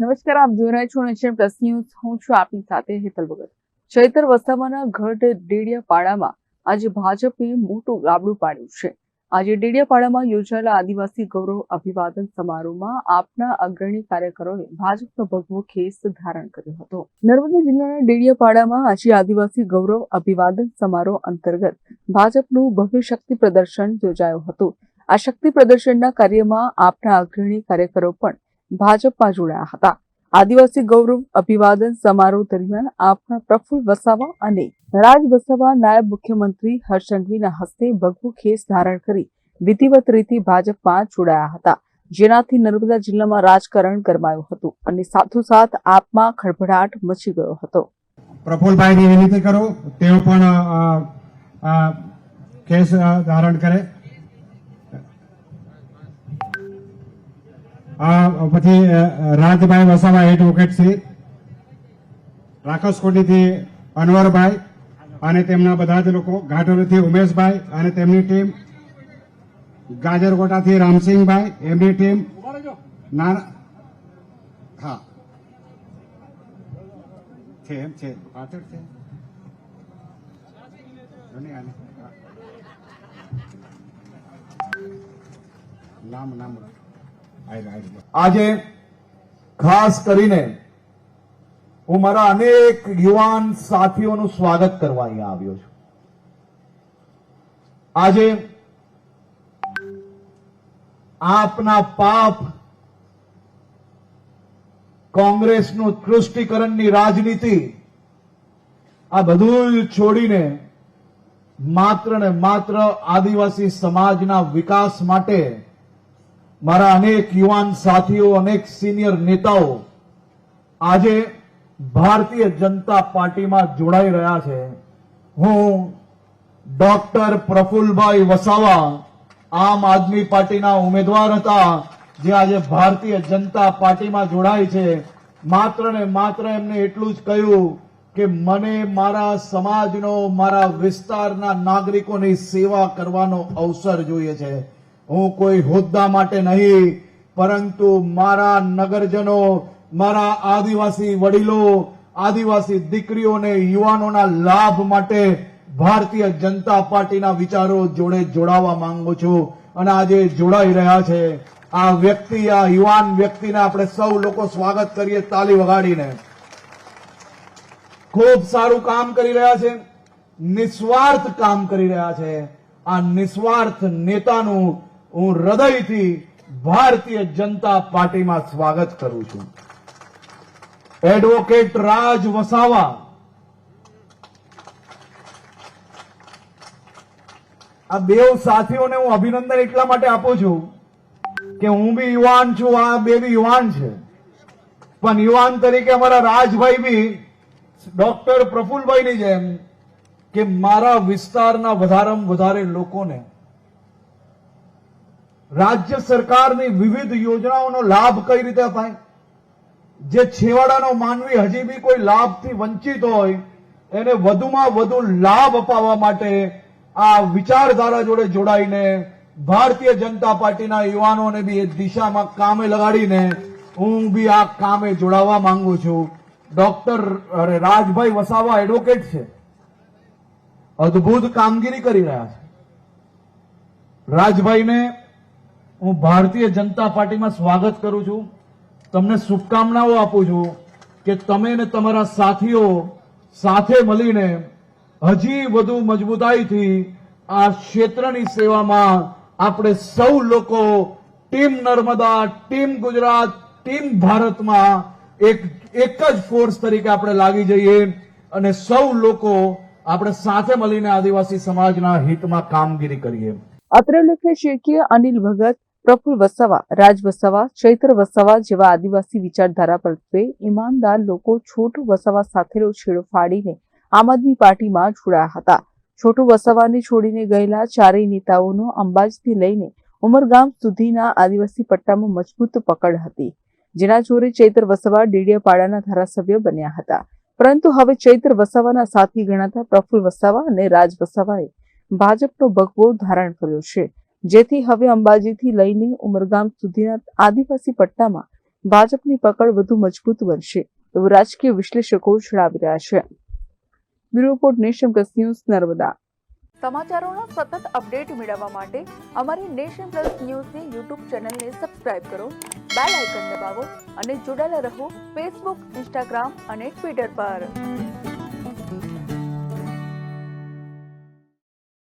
નમસ્કાર, આપ જોઈ રહ્યા છો નેશન પ્લસ ન્યૂઝ. હું છું આપની સાથે હેતલ ભગત. ચૈતર વસાવાના ગઢ ડેડિયાપાડામાં આજે ભાજપે મોટું ગાબડું પાડ્યું છે. આજે ડેડિયાપાડામાં યોજાયેલા આદિવાસી ગૌરવ અભિવાદન સમારોહમાં આપના અગ્રણી કાર્યકરોએ ભાજપનો ભગવો ખેસ ધારણ કર્યો હતો. નર્મદા જિલ્લાના ડેડિયાપાડામાં આજે આદિવાસી ગૌરવ અભિવાદન સમારોહ અંતર્ગત ભાજપનું ભવ્ય શક્તિ પ્રદર્શન યોજાયું હતું. આ શક્તિ પ્રદર્શનના કાર્યમાં આપના અગ્રણી કાર્યકરો પણ ભાજપમાં જોડાયા હતા. આદિવાસી ગૌરવ અભિવાદન સમારોહ દરમિયાન આપના પ્રફુલ્લ વસાવા અને રાજ વસાવા નાયબ મુખ્યમંત્રી હર્ષ સંઘવીના હસ્તે ભગવો ખેસ ધારણ કરી વિધિવત રીતે ભાજપમાં જોડાયા હતા, જેનાથી નર્મદા જિલ્લામાં રાજકારણ ગરમાયું હતું અને સાથોસાથ આપમાં ખળભળાટ મચી ગયો હતો. પ્રફુલ્લભાઈની વિનંતી કરું, તેઓ પણ ખેસ ધારણ કરે. પછી રાજભાઈ વસાવા એડવોકેટ શ્રી, રાખસકોટીથી અનવરભાઈ અને તેમના બધા જ લોકો, ઘાટોલીથી ઉમેશભાઈ અને તેમની ટીમ, ગાજરગોટાથી રામસિંહભાઈ એમની ટીમ, હા છે એમ છે પાછળ છે. નામ આજે ખાસ કરીને હું મારા અનેક યુવાન સાથીઓનું સ્વાગત કરવા અહીંયા આવ્યો છું. આજે આપના પાપ, કોંગ્રેસનું તૃષ્ટિકરણની રાજનીતિ, આ બધું છોડીને માત્ર ને માત્ર આદિવાસી સમાજના વિકાસ માટે મારા અનેક યુવાન સાથીઓ, અનેક સિનિયર નેતાઓ આજે ભારતીય જનતા પાર્ટીમાં જોડાઈ રહ્યા છે. હું ડોક્ટર પ્રફુલ્લભાઈ વસાવા આમ આદમી પાર્ટીના ઉમેદવાર હતા, જે આજે ભારતીય જનતા પાર્ટીમાં જોડાય છે. માત્ર ને માત્ર એમને એટલું જ કહ્યું કે મને મારા સમાજનો, મારા વિસ્તારના નાગરિકોની સેવા કરવાનો અવસર જોઈએ છે. હું કોઈ હોદ્દા માટે નહીં, પરંતુ મારા નગરજનો, મારા આદિવાસી વડીલો, આદિવાસી દીકરીઓને, યુવાનોના લાભ માટે ભારતીય જનતા પાર્ટીના વિચારો જોડે જોડાવા માંગુ છું અને આજે જોડાઈ રહ્યા છે. આ વ્યક્તિ, આ યુવાન વ્યક્તિને આપણે સૌ લોકો સ્વાગત કરીએ તાલી વગાડીને. ખૂબ સારું કામ કરી રહ્યા છે, નિસ્વાર્થ કામ કરી રહ્યા છે. આ નિસ્વાર્થ નેતાનું હું હૃદયથી ભારતીય જનતા પાર્ટીમાં સ્વાગત કરું છું. એડવોકેટ રાજ વસાવા, આ બે સાથીઓને હું અભિનંદન એટલા માટે આપું છું કે હું બી યુવાન છું, આ બે બી યુવાન છે, પણ યુવાન તરીકે અમારા રાજભાઈ બી ડોક્ટર પ્રફુલ્લભાઈની જેમ કે મારા વિસ્તારના વધારેમાં વધારે લોકોને રાજ્ય સરકારની વિવિધ યોજનાઓનો લાભ કઈ રીતે અપાય, જે છેવાડાનો માનવી હજી બી કોઈ લાભથી વંચિત હોય એને વધુમાં વધુ લાભ અપાવવા માટે આ વિચારધારા જોડે જોડાઈને ભારતીય જનતા પાર્ટીના યુવાનોને બી એ દિશામાં કામે લગાડીને હું બી આ કામે જોડાવા માંગુ છું. ડોક્ટર રાજભાઈ વસાવા એડવોકેટ છે, અદભુત કામગીરી કરી રહ્યા છે. રાજભાઈને હું ભારતીય જનતા પાર્ટીમાં સ્વાગત કરું છું. તમને શુભકામનાઓ આપું છું કે તમે ને તમારા સાથીઓ સાથે મળીને હજી વધુ મજબૂતાઈથી આ ક્ષેત્રની સેવામાં આપણે સૌ લોકો team Narmada, team Gujarat, team ભારતમાં એક જ ફોર્સ તરીકે આપણે લાગી જઈએ અને સૌ લોકો આપણે સાથે મળીને આદિવાસી સમાજના હિતમાં કામગીરી કરીએ. અત્રે ઉલ્લેખનીય છે કે અનિલ ભગત, પ્રફુલ્લ વસાવા, રાજ વસાવા, ચૈત્ર વસાવા જેવા આદિવાસી વિચારધારા પ્રત્યે ઈમાનદાર લોકો છોટુ વસાવા સાથેનો છેડો ફાડીને આમ આદમી પાર્ટીમાં જોડાયા હતા. છોટુ વસાવાને છોડીને ગયેલા ચારેય નેતાઓનો અંબાજીથી લઈને ઉમરગામ સુધીના આદિવાસી પટ્ટામાં મજબૂત પકડ હતી, જેના જોરે ચૈત્ર વસાવા ડેડિયાપાડાના ધારાસભ્ય બન્યા હતા. પરંતુ હવે ચૈત્ર વસાવાના સાથી ગણાતા પ્રફુલ્લ વસાવા અને રાજ વસાવાએ ભાજપનો ભગવો ધારણ કર્યો છે, જેથી હવે અંબાજીથી લઈને ઉમરગામ સુધીના આદિવાસી પટ્ટામાં ભાજપની પકડ વધુ મજબૂત બનશે એવું રાજકીય વિશ્લેષકો જણાવી રહ્યા છે. Bureau report nation plus news Narmada. સમાચારોના સતત અપડેટ મેળવવા માટે અમારી નેશન પ્લસ ન્યૂઝની યુટ્યુબ ચેનલને સબસ્ક્રાઇબ કરો, બેલ આઇકન દબાવો અને જોડાયેલા રહો ફેસબુક, ઇન્સ્ટાગ્રામ અને ટ્વિટર પર.